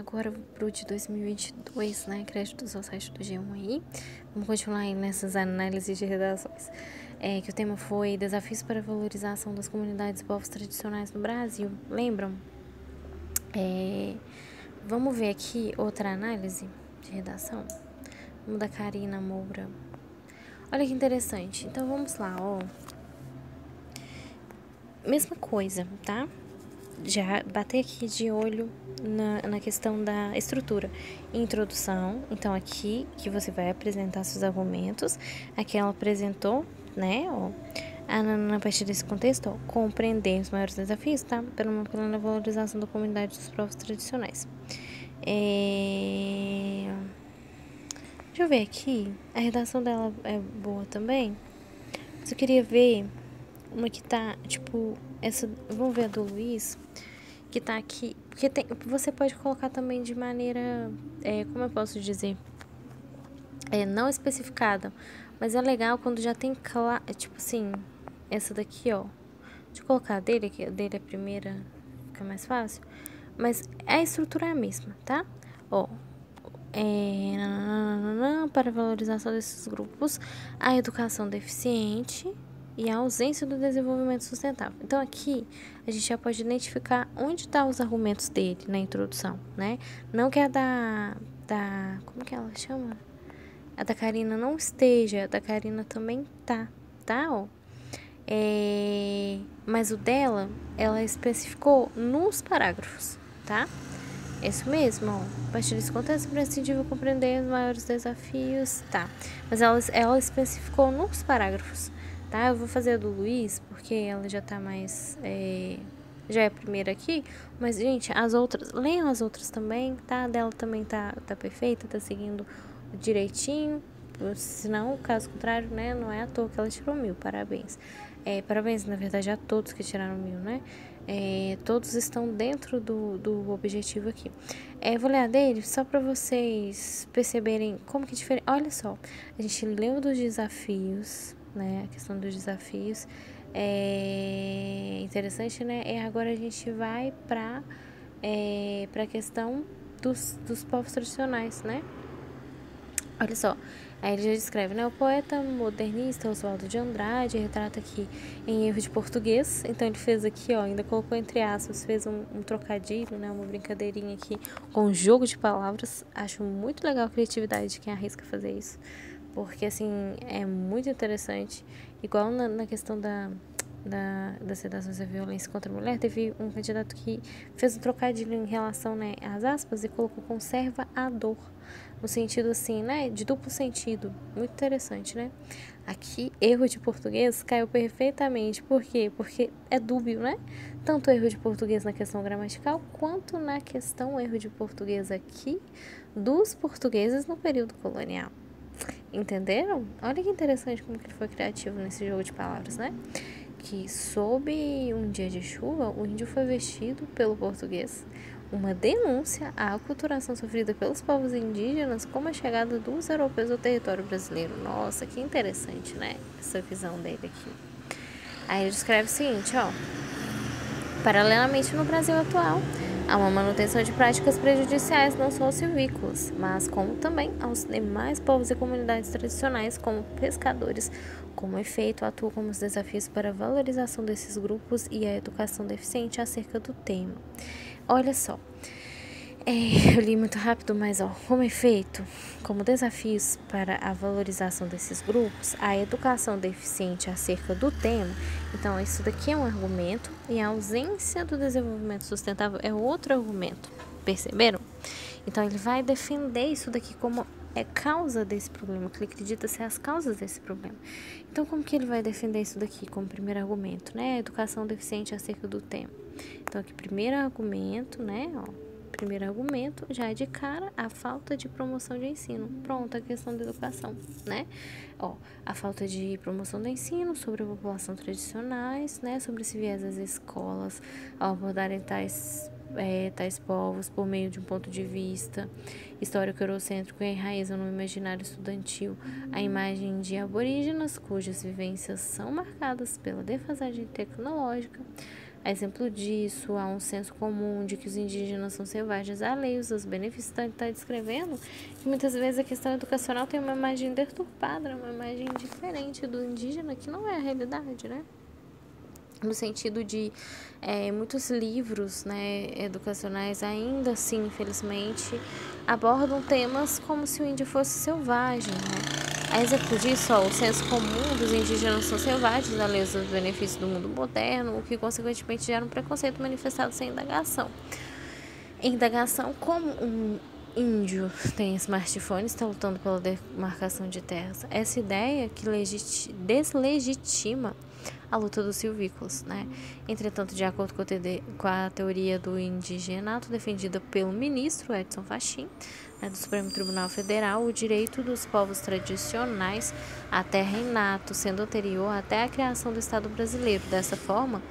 agora pro de 2022, né? Créditos ao site do G1 aí. Vamos continuar aí nessas análises de redações. Que o tema foi Desafios para a Valorização das Comunidades e Povos Tradicionais no Brasil. Lembram? Vamos ver aqui outra análise de redação. Vamos da Karina Moura. Olha que interessante. Então, vamos lá, ó. Mesma coisa, tá? Já bater aqui de olho na questão da estrutura. Introdução, então aqui que você vai apresentar seus argumentos. Aqui ela apresentou, né, ó. A partir desse contexto, ó, compreender os maiores desafios, tá? Pela uma plena valorização da comunidade dos povos tradicionais. Deixa eu ver aqui. A redação dela é boa também. Mas eu queria ver uma que tá, tipo, essa. Vamos ver a do Luiz, que tá aqui. Porque você pode colocar também de maneira. Como eu posso dizer? Não especificada. Mas é legal quando já tem claro. Tipo assim, essa daqui, ó. Deixa eu colocar a dele, que a dele é a primeira, fica mais fácil. Mas a estrutura é a mesma, tá? Ó. Para a valorização desses grupos, a educação deficiente e a ausência do desenvolvimento sustentável. Então, aqui, a gente já pode identificar onde estão os argumentos dele na introdução, né? Não que a como que ela chama? A da Karina não esteja, a da Karina também tá, ó. Mas o dela, ela especificou nos parágrafos, tá? É isso mesmo, ó. A partir desse contexto, é imprescindível compreender os maiores desafios, tá? Mas ela especificou nos parágrafos, tá? Eu vou fazer a do Luiz, porque ela já tá mais... já é a primeira aqui, mas, gente, as outras... Leiam as outras também, tá? A dela também tá perfeita, tá seguindo direitinho. Senão, caso contrário, né? Não é à toa que ela tirou 1000, parabéns. Parabéns, na verdade, a todos que tiraram 1000, né? Todos estão dentro do objetivo aqui. Vou ler a dele só para vocês perceberem como que é diferente. Olha só, a gente leu dos desafios, né? A questão dos desafios é interessante, né? Agora a gente vai para a questão dos povos tradicionais, né? Olha só, aí ele já descreve, né? O poeta modernista Oswaldo de Andrade retrata aqui em erro de português. Então ele fez aqui, ó, ainda colocou entre aspas, fez um trocadilho, né? Uma brincadeirinha aqui com um jogo de palavras. Acho muito legal a criatividade de quem arrisca fazer isso. Porque, assim, é muito interessante. Igual na questão das redações da violência contra a mulher, teve um candidato que fez um trocadilho em relação, né, às aspas e colocou conserva a dor. No sentido assim, né, de duplo sentido. Muito interessante, né? Aqui, erro de português caiu perfeitamente. Por quê? Porque é dúbio, né? Tanto erro de português na questão gramatical, quanto na questão erro de português aqui dos portugueses no período colonial. Entenderam? Olha que interessante como que ele foi criativo nesse jogo de palavras, né? Que sob um dia de chuva, o índio foi vestido pelo português. Uma denúncia à aculturação sofrida pelos povos indígenas com a chegada dos europeus ao território brasileiro. Nossa, que interessante, né? Essa visão dele aqui. Aí ele descreve o seguinte, ó. Paralelamente no Brasil atual, há uma manutenção de práticas prejudiciais não só aos silvícolas, mas como também aos demais povos e comunidades tradicionais, como pescadores. Como efeito, atua como os desafios para a valorização desses grupos e a educação deficiente acerca do tema. Olha só, eu li muito rápido, mas como efeito, como desafios para a valorização desses grupos, a educação deficiente acerca do tema. Então, isso daqui é um argumento e a ausência do desenvolvimento sustentável é outro argumento, perceberam? Então, ele vai defender isso daqui como causa desse problema, que ele acredita ser as causas desse problema. Então, como que ele vai defender isso daqui como primeiro argumento, né? A educação deficiente acerca do tema. Então, aqui, primeiro argumento, né, primeiro argumento, já é de cara a falta de promoção de ensino. Pronto, a questão da educação, né? A falta de promoção do ensino sobre a população tradicionais, né? Sobre esse viés das escolas, ao abordarem tais povos por meio de um ponto de vista histórico eurocêntrico e enraizam no imaginário estudantil a imagem de aborígenas cujas vivências são marcadas pela defasagem tecnológica, A exemplo disso, há um senso comum de que os indígenas são selvagens alheios aos benefícios. Então, ele está descrevendo que muitas vezes a questão educacional tem uma imagem deturpada, uma imagem diferente do indígena, que não é a realidade, né? No sentido de muitos livros, né, educacionais ainda assim, infelizmente, abordam temas como se o índio fosse selvagem, né? A exemplo disso, o senso comum dos indígenas são selvagens, alheios aos benefícios do mundo moderno, o que consequentemente gera um preconceito manifestado sem indagação. Indagação: como um índio tem smartphone, está lutando pela demarcação de terras. Essa ideia que deslegitima a luta dos silvícolas, né? Entretanto, de acordo com a teoria do indigenato defendida pelo ministro Edson Fachin, né, do Supremo Tribunal Federal, o direito dos povos tradicionais à terra inato, sendo anterior até a criação do Estado brasileiro. Dessa forma,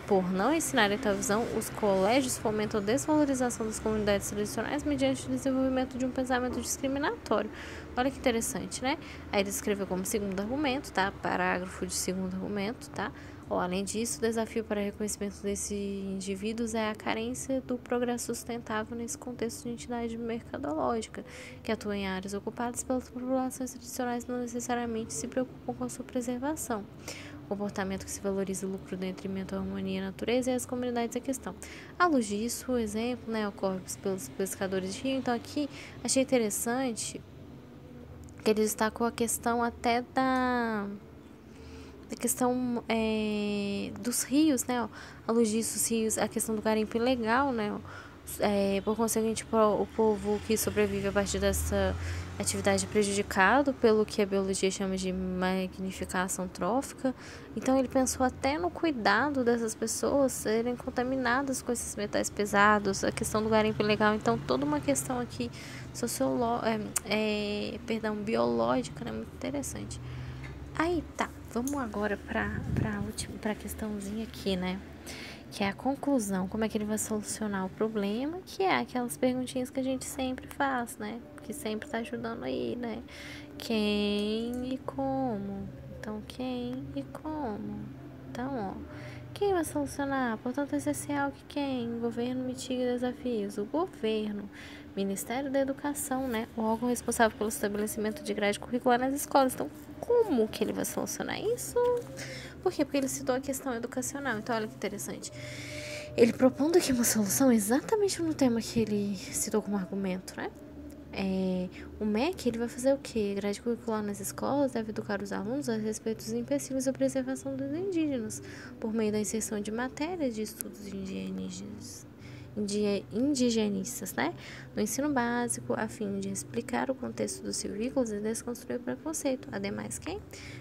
por não ensinarem tal visão, os colégios fomentam a desvalorização das comunidades tradicionais mediante o desenvolvimento de um pensamento discriminatório. Olha que interessante, né? Aí ele escreveu como segundo argumento, tá? Parágrafo de segundo argumento, tá? Além disso, o desafio para o reconhecimento desses indivíduos é a carência do progresso sustentável nesse contexto de entidade mercadológica, que atua em áreas ocupadas pelas populações tradicionais não necessariamente se preocupam com a sua preservação. Comportamento que se valoriza o lucro em detrimento à harmonia e à natureza e às comunidades em questão. À luz disso, o exemplo, né, ocorre pelos pescadores de rio. Então, aqui, achei interessante que ele destacou a questão até da questão dos rios, né, ó. À luz disso, os rios, a questão do garimpo ilegal, né, ó. Por conseguinte, o povo que sobrevive a partir dessa atividade é prejudicado pelo que a biologia chama de magnificação trófica. Então, ele pensou até no cuidado dessas pessoas serem contaminadas com esses metais pesados, a questão do garimpo ilegal. Então, toda uma questão aqui biológica, né, muito interessante. Aí, tá, vamos agora para a questãozinha aqui, né? Que é a conclusão, como é que ele vai solucionar o problema, que é aquelas perguntinhas que a gente sempre faz, né? Que sempre tá ajudando aí, né? Quem e como? Então, quem e como? Então, ó, quem vai solucionar? Portanto, é essencial que quem? O governo mitigue desafios. O governo, Ministério da Educação, né? O órgão responsável pelo estabelecimento de grade curricular nas escolas. Então, como que ele vai solucionar isso? Por quê? Porque ele citou a questão educacional. Então, olha que interessante. Ele propondo aqui uma solução exatamente no tema que ele citou como argumento, né? O MEC, ele vai fazer o quê? Grade curricular nas escolas deve educar os alunos a respeito dos empecilhos da preservação dos indígenas, por meio da inserção de matérias de estudos indigenistas, né? No ensino básico, a fim de explicar o contexto dos silvícolas e desconstruir o preconceito. Ademais, quem?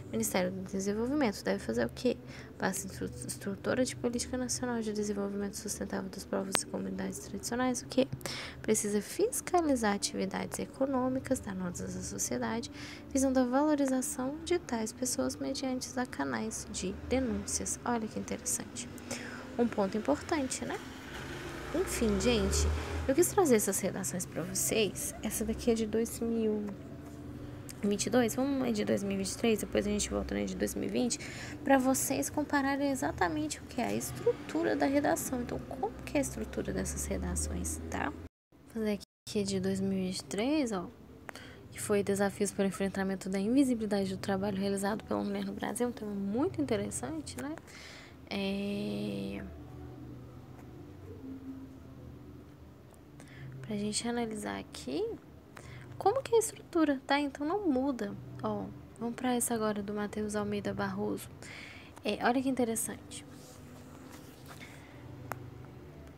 O Ministério do Desenvolvimento deve fazer o quê? Passa instrutora de Política Nacional de Desenvolvimento Sustentável dos povos e comunidades tradicionais, o quê? Precisa fiscalizar atividades econômicas danonas à sociedade, visando a valorização de tais pessoas mediante canais de denúncias. Olha que interessante. Um ponto importante, né? Enfim, gente, eu quis trazer essas redações para vocês. Essa daqui é de 2022, vamos de 2023, depois a gente volta de 2020, para vocês compararem exatamente o que é a estrutura da redação. Então, como que é a estrutura dessas redações, tá? Vou fazer aqui de 2023, ó, que foi Desafios para o Enfrentamento da Invisibilidade do Trabalho Realizado pela Mulher no Brasil, um tema muito interessante, né? Pra gente analisar aqui como que é a estrutura, tá? Então não muda. Ó, vamos para essa agora do Matheus Almeida Barroso. Olha que interessante.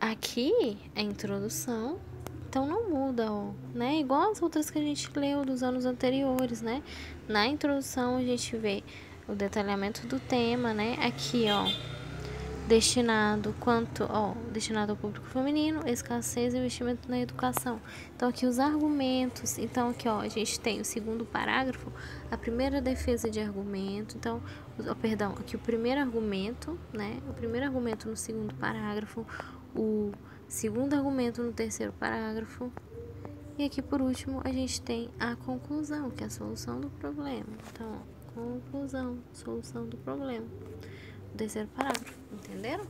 Aqui é a introdução, então não muda, ó, né? Igual as outras que a gente leu dos anos anteriores, né? Na introdução a gente vê o detalhamento do tema, né? Aqui, ó, destinado ao público feminino, escassez e investimento na educação. Então, aqui os argumentos. Então, aqui, ó, a gente tem o segundo parágrafo, a primeira defesa de argumento. Então, aqui o primeiro argumento, né? O primeiro argumento no segundo parágrafo, o segundo argumento no terceiro parágrafo. E aqui, por último, a gente tem a conclusão, que é a solução do problema. Então, ó, conclusão, solução do problema. Terceiro parágrafo, entenderam?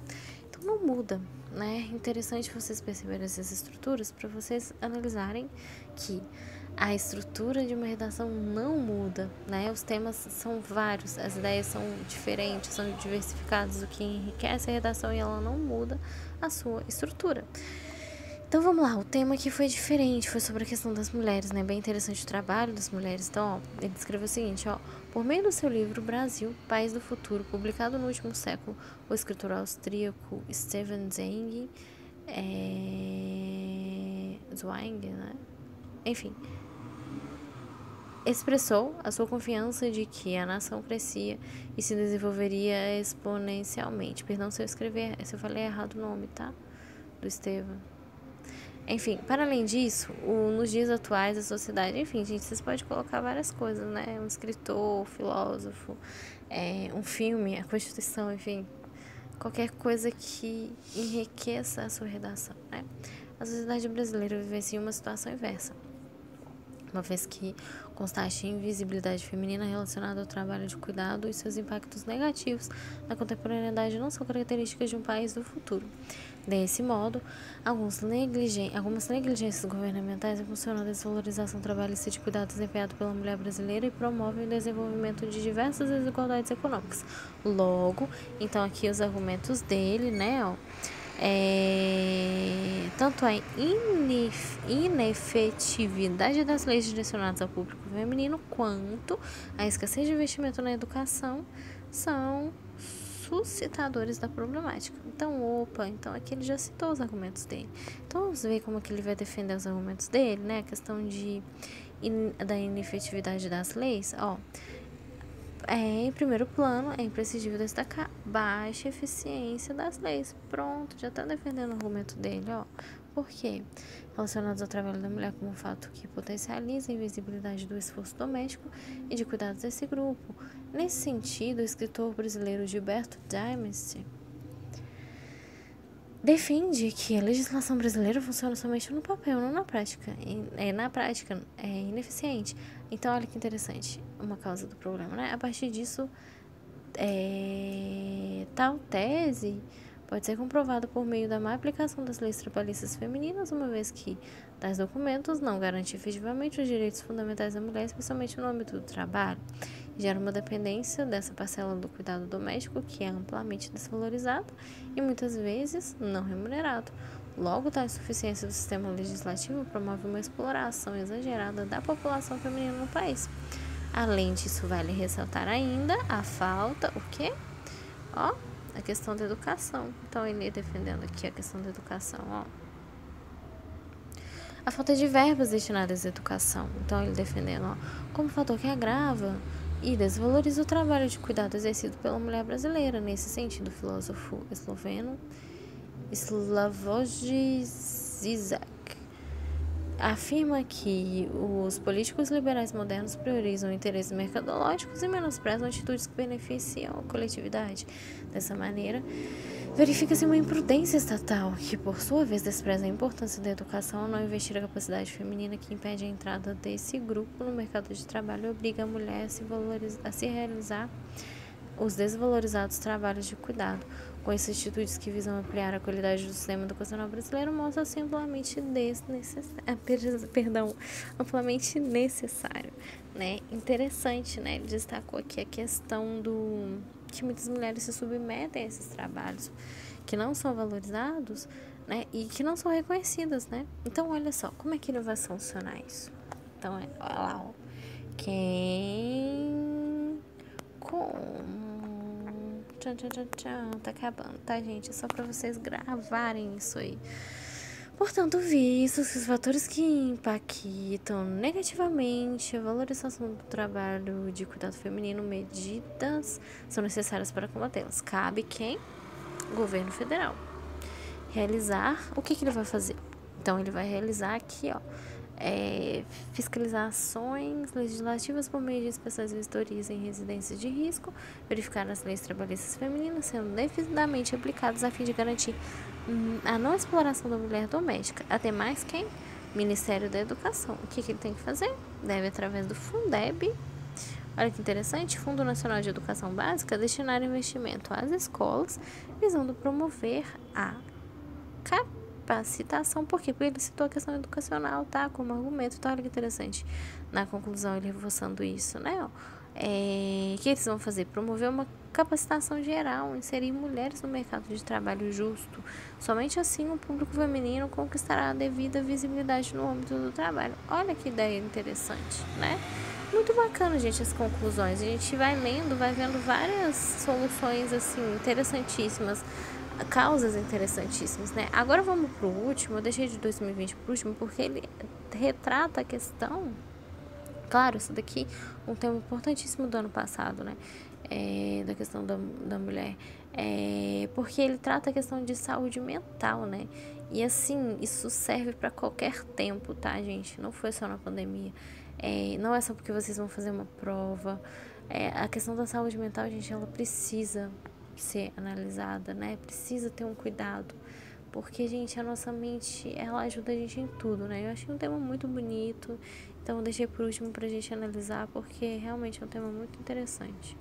Então não muda, né? Interessante vocês perceberem essas estruturas para vocês analisarem que a estrutura de uma redação não muda, né? Os temas são vários, as ideias são diferentes, são diversificadas, o que enriquece a redação e ela não muda a sua estrutura. Então vamos lá, o tema que foi diferente foi sobre a questão das mulheres, né? Bem interessante o trabalho das mulheres. Então, ó, ele escreveu o seguinte, ó: por meio do seu livro Brasil, País do Futuro, publicado no último século, o escritor austríaco Stefan Zweig, né? Enfim, expressou a sua confiança de que a nação crescia e se desenvolveria exponencialmente. Perdão se eu falei errado o nome, tá? Do Estevão. Enfim, para além disso, nos dias atuais da sociedade, enfim, gente, vocês podem colocar várias coisas, né? Um escritor, filósofo, um filme, a Constituição, enfim, qualquer coisa que enriqueça a sua redação, né? A sociedade brasileira vivencia uma situação inversa, uma vez que constate a invisibilidade feminina relacionada ao trabalho de cuidado e seus impactos negativos na contemporaneidade não são características de um país do futuro. Desse modo, algumas negligências governamentais impulsionam a desvalorização trabalhista de cuidado desempenhado pela mulher brasileira e promovem o desenvolvimento de diversas desigualdades econômicas. Logo, então aqui os argumentos dele, né, ó, tanto a inefetividade das leis direcionadas ao público feminino quanto a escassez de investimento na educação são suscitadores da problemática. Então aqui ele já citou os argumentos dele. Então vamos ver como que ele vai defender os argumentos dele, né? A questão da inefetividade das leis, ó. Em primeiro plano, é imprescindível destacar baixa eficiência das leis. Pronto, já está defendendo o argumento dele, ó. Por quê? Relacionados ao trabalho da mulher como um fato que potencializa a invisibilidade do esforço doméstico e de cuidados desse grupo. Nesse sentido, o escritor brasileiro Gilberto Diamond defende que a legislação brasileira funciona somente no papel, não na prática. Na prática, é ineficiente. Então, olha que interessante, uma causa do problema, né? A partir disso, tal tese pode ser comprovada por meio da má aplicação das leis trabalhistas femininas, uma vez que tais documentos não garantem efetivamente os direitos fundamentais da mulher, especialmente no âmbito do trabalho, e gera uma dependência dessa parcela do cuidado doméstico que é amplamente desvalorizado e muitas vezes não remunerado. Logo, tal insuficiência do sistema legislativo promove uma exploração exagerada da população feminina no país. Além disso, vale ressaltar ainda a falta, o quê? Ó, a questão da educação. Então, ele defendendo aqui a questão da educação, ó. A falta de verbas destinadas à educação. Então, ele defendendo, ó, como fator que agrava e desvaloriza o trabalho de cuidado exercido pela mulher brasileira. Nesse sentido, o filósofo esloveno Slavoj Žižek afirma que os políticos liberais modernos priorizam interesses mercadológicos e menosprezam atitudes que beneficiam a coletividade. Dessa maneira, verifica-se uma imprudência estatal, que por sua vez despreza a importância da educação ao não investir a capacidade feminina que impede a entrada desse grupo no mercado de trabalho e obriga a mulher a se realizar os desvalorizados trabalhos de cuidado. Com essas atitudes que visam ampliar a qualidade do sistema educacional brasileiro, mostra-se amplamente necessário, né? Interessante, né? Ele destacou aqui a questão do que muitas mulheres se submetem a esses trabalhos que não são valorizados, né? E que não são reconhecidas, né? Então, olha só, como é que ele vai funcionar isso? Então, olha lá, ó. Tá acabando, tá, gente? É só pra vocês gravarem isso aí. Portanto, vistos os fatores que impactam negativamente a valorização do trabalho de cuidado feminino, medidas são necessárias para combatê-las. Cabe quem? O governo federal. Realizar, o que ele vai fazer? Então, ele vai realizar aqui, ó, fiscalizar ações legislativas por meio de especiais vistorias em residências de risco, verificar as leis trabalhistas femininas sendo devidamente aplicadas a fim de garantir a não exploração da mulher doméstica. Até mais quem? Ministério da Educação. O que ele tem que fazer? Deve, através do Fundeb, Olha que interessante, Fundo Nacional de Educação Básica destinar investimento às escolas, visando promover a capacitação. Por quê? Porque ele citou a questão educacional, tá? Como argumento. Então, olha que interessante. Na conclusão, ele reforçando isso, né? Que eles vão fazer? Promover uma capacitação geral, inserir mulheres no mercado de trabalho justo. Somente assim o público feminino conquistará a devida visibilidade no âmbito do trabalho. Olha que ideia interessante, né? Muito bacana, gente, as conclusões. A gente vai lendo, vai vendo várias soluções, assim, interessantíssimas, causas interessantíssimas, né? Agora vamos pro último, eu deixei de 2020 pro último, porque ele retrata a questão. Claro, isso daqui um tema importantíssimo do ano passado, né? Da questão da mulher. Porque ele trata a questão de saúde mental, né? E assim, isso serve para qualquer tempo, tá, gente? Não foi só na pandemia. Não é só porque vocês vão fazer uma prova. A questão da saúde mental, gente, ela precisa ser analisada, né? Precisa ter um cuidado. Porque, gente, a nossa mente, ela ajuda a gente em tudo, né? Eu achei um tema muito bonito. Então, eu deixei por último pra gente analisar, porque realmente é um tema muito interessante.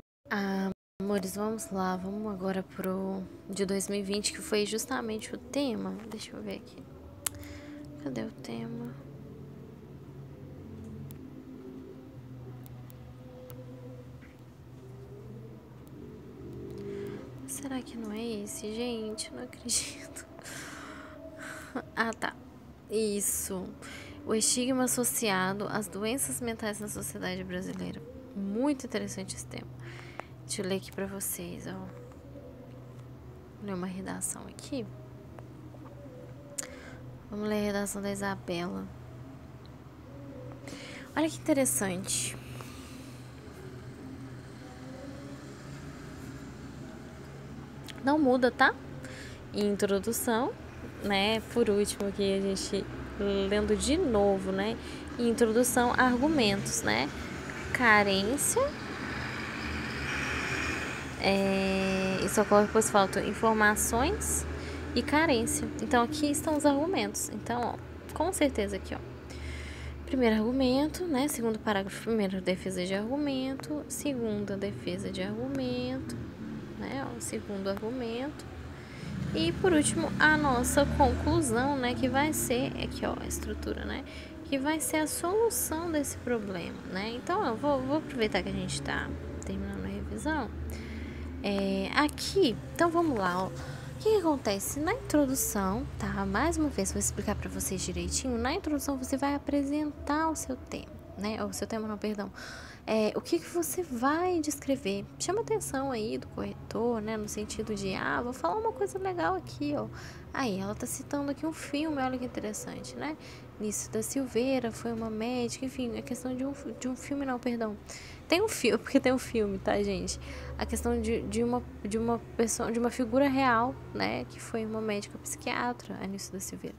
Amores, vamos lá. Vamos agora pro de 2020, que foi justamente o tema. Deixa eu ver aqui. Cadê o tema? Será que não é esse, gente? Eu não acredito. Ah, tá. Isso. O estigma associado às doenças mentais na sociedade brasileira. Muito interessante esse tema. Deixa eu ler aqui pra vocês, ó. Vou ler uma redação aqui. Vamos ler a redação da Isabela. Olha que interessante. Não muda, tá? Introdução, né? Por último aqui a gente lendo de novo, né? Introdução, argumentos, né? Carência. Isso ocorre pois faltam informações e carência. Então aqui estão os argumentos. Então, ó, com certeza aqui, ó. Primeiro argumento, né? Segundo parágrafo, primeiro defesa de argumento, segunda defesa de argumento, né? O segundo argumento. E por último, a nossa conclusão, né, que vai ser aqui, ó, a estrutura, né, que vai ser a solução desse problema, né? Então, eu vou aproveitar que a gente tá terminando a revisão. Aqui, então vamos lá, ó. O que acontece? Na introdução, tá? Mais uma vez, vou explicar para vocês direitinho. Na introdução, você vai apresentar o seu tema, né? O seu tema, não, perdão. O que você vai descrever? Chama atenção aí do corretor, né? No sentido de, vou falar uma coisa legal aqui, ó. Aí, ela tá citando aqui um filme, olha que interessante, né? Nício da Silveira foi uma médica, enfim, a questão de um filme, não, perdão. Tem um filme, porque tem um filme, tá, gente? A questão de uma pessoa, de uma figura real, né? Que foi uma médica psiquiatra, a Nício da Silveira.